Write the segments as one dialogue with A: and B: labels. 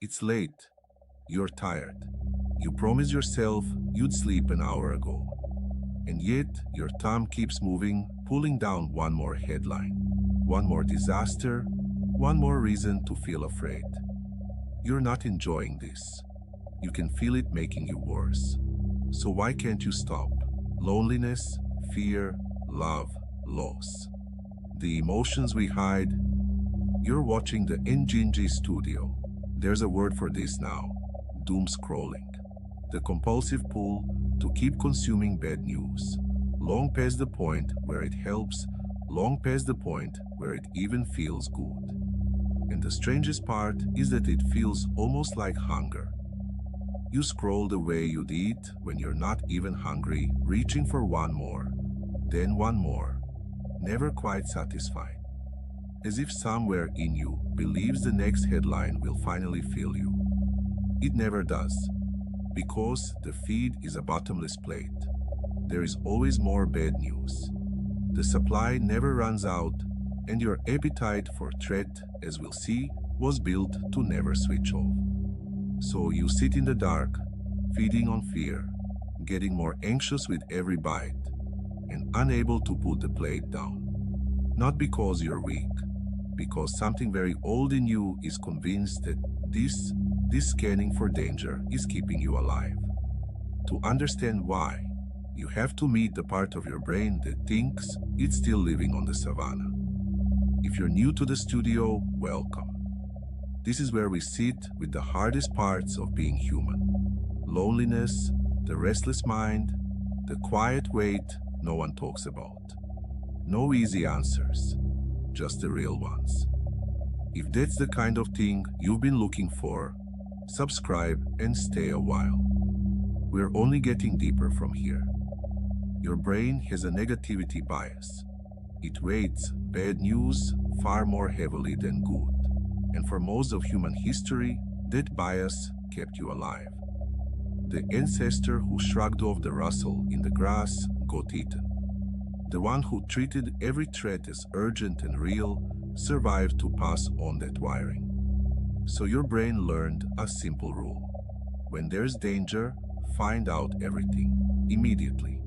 A: It's late. You're tired. You promised yourself you'd sleep an hour ago. And yet, your thumb keeps moving, pulling down one more headline, one more disaster, one more reason to feel afraid. You're not enjoying this. You can feel it making you worse. So why can't you stop? Loneliness, fear, love, loss. The emotions we hide. You're watching the Njinji studio. There's a word for this now. Doomscrolling. The compulsive pull to keep consuming bad news. Long past the point where it helps, long past the point where it even feels good. And the strangest part is that it feels almost like hunger. You scroll the way you'd eat when you're not even hungry, reaching for one more, then one more, never quite satisfied. As if somewhere in you believes the next headline will finally fill you. It never does, because the feed is a bottomless plate. There is always more bad news. The supply never runs out, and your appetite for threat, as we'll see, was built to never switch off. So you sit in the dark, feeding on fear, getting more anxious with every bite, and unable to put the plate down. Not because you're weak, because something very old in you is convinced that this scanning for danger is keeping you alive. To understand why, you have to meet the part of your brain that thinks it's still living on the savannah. If you're new to the studio, welcome. This is where we sit with the hardest parts of being human. Loneliness, the restless mind, the quiet weight no one talks about. No easy answers, just the real ones. If that's the kind of thing you've been looking for, subscribe and stay a while. We're only getting deeper from here. Your brain has a negativity bias. It weights bad news far more heavily than good. And for most of human history, that bias kept you alive. The ancestor who shrugged off the rustle in the grass got eaten. The one who treated every threat as urgent and real survived to pass on that wiring. So your brain learned a simple rule. When there's danger, find out everything, immediately.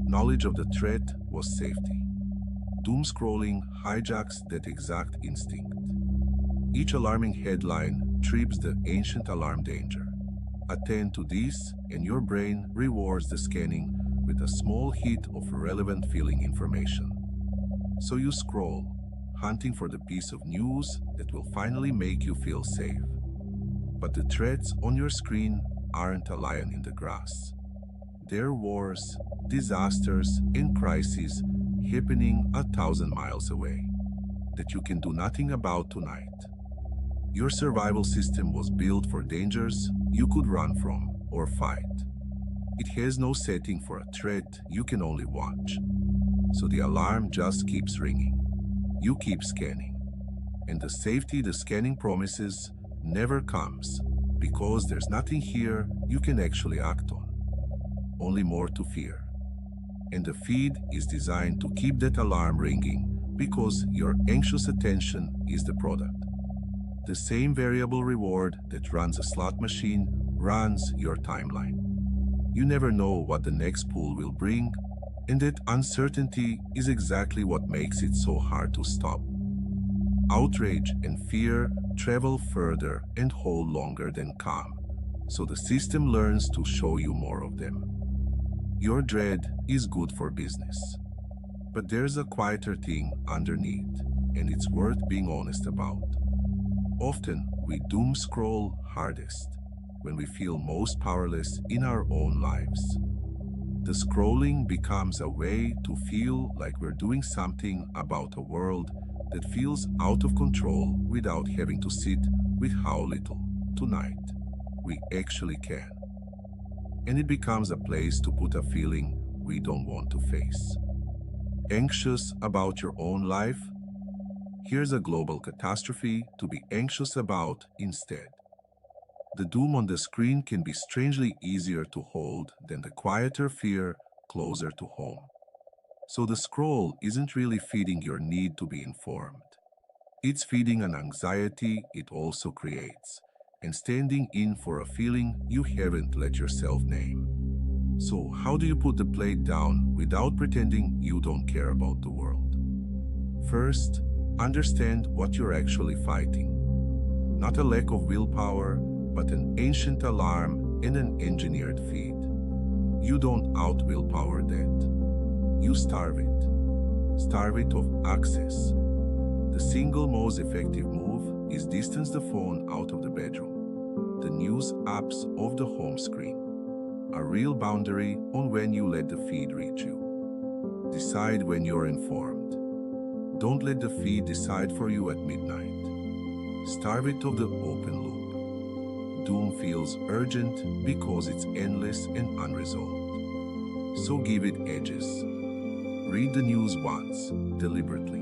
A: Knowledge of the threat was safety. Doomscrolling hijacks that exact instinct. Each alarming headline trips the ancient alarm danger. Attend to this, and your brain rewards the scanning with a small hit of relevant feeling information. So you scroll, hunting for the piece of news that will finally make you feel safe. But the threats on your screen aren't a lion in the grass. They're wars, disasters, and crises happening 1,000 miles away that you can do nothing about tonight. Your survival system was built for dangers you could run from or fight. It has no setting for a threat you can only watch. So the alarm just keeps ringing. You keep scanning. And the safety the scanning promises never comes because there's nothing here you can actually act on. Only more to fear. And the feed is designed to keep that alarm ringing because your anxious attention is the product. The same variable reward that runs a slot machine runs your timeline. You never know what the next pull will bring, and that uncertainty is exactly what makes it so hard to stop. Outrage and fear travel further and hold longer than calm, so the system learns to show you more of them. Your dread is good for business. But there's a quieter thing underneath, and it's worth being honest about. Often, we doom scroll hardest when we feel most powerless in our own lives. The scrolling becomes a way to feel like we're doing something about a world that feels out of control without having to sit with how little, tonight, we actually can. And it becomes a place to put a feeling we don't want to face. Anxious about your own life? Here's a global catastrophe to be anxious about instead. The doom on the screen can be strangely easier to hold than the quieter fear closer to home. So the scroll isn't really feeding your need to be informed. It's feeding an anxiety it also creates, and standing in for a feeling you haven't let yourself name. So, how do you put the plate down without pretending you don't care about the world? First, understand what you're actually fighting. Not a lack of willpower, but an ancient alarm and an engineered feed. You don't out-willpower that. You starve it. Starve it of access. The single most effective move is distance the phone out of the bedroom, the news apps off the home screen. A real boundary on when you let the feed reach you. Decide when you're informed. Don't let the feed decide for you at midnight. Starve it of the open loop. Doom feels urgent because it's endless and unresolved. So give it edges. Read the news once, deliberately,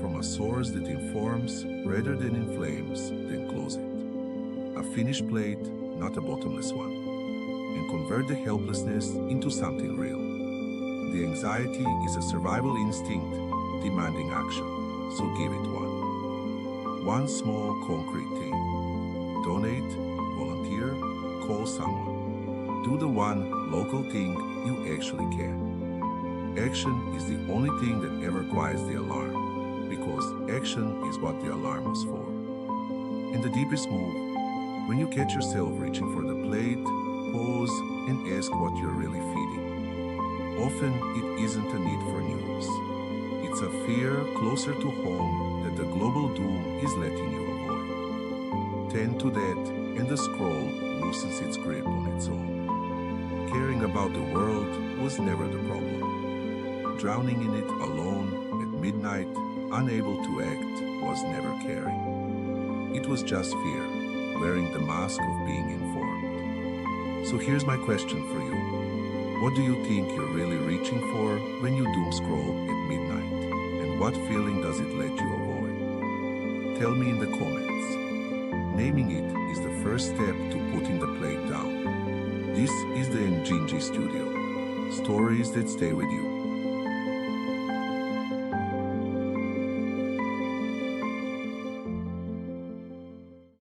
A: from a source that informs rather than inflames, then close it. A finished plate, not a bottomless one. And convert the helplessness into something real. The anxiety is a survival instinct demanding action, so give it one. One small concrete thing. Donate, volunteer, call someone. Do the one local thing you actually can. Action is the only thing that ever quiets the alarm, because action is what the alarm was for. And the deepest move, when you catch yourself reaching for the plate, pause and ask what you're really feeding. Often it isn't a need for news. It's a fear closer to home that the global doom is letting you avoid. Tend to that and the scroll loosens its grip on its own. Caring about the world was never the problem. Drowning in it alone at midnight, unable to act, was never caring. It was just fear, wearing the mask of being informed. So here's my question for you. What do you think you're really reaching for when you doom scroll at midnight? And what feeling does it let you avoid? Tell me in the comments. Naming it is the first step to putting the plate down. This is the Njinji Studio. Stories that stay with you.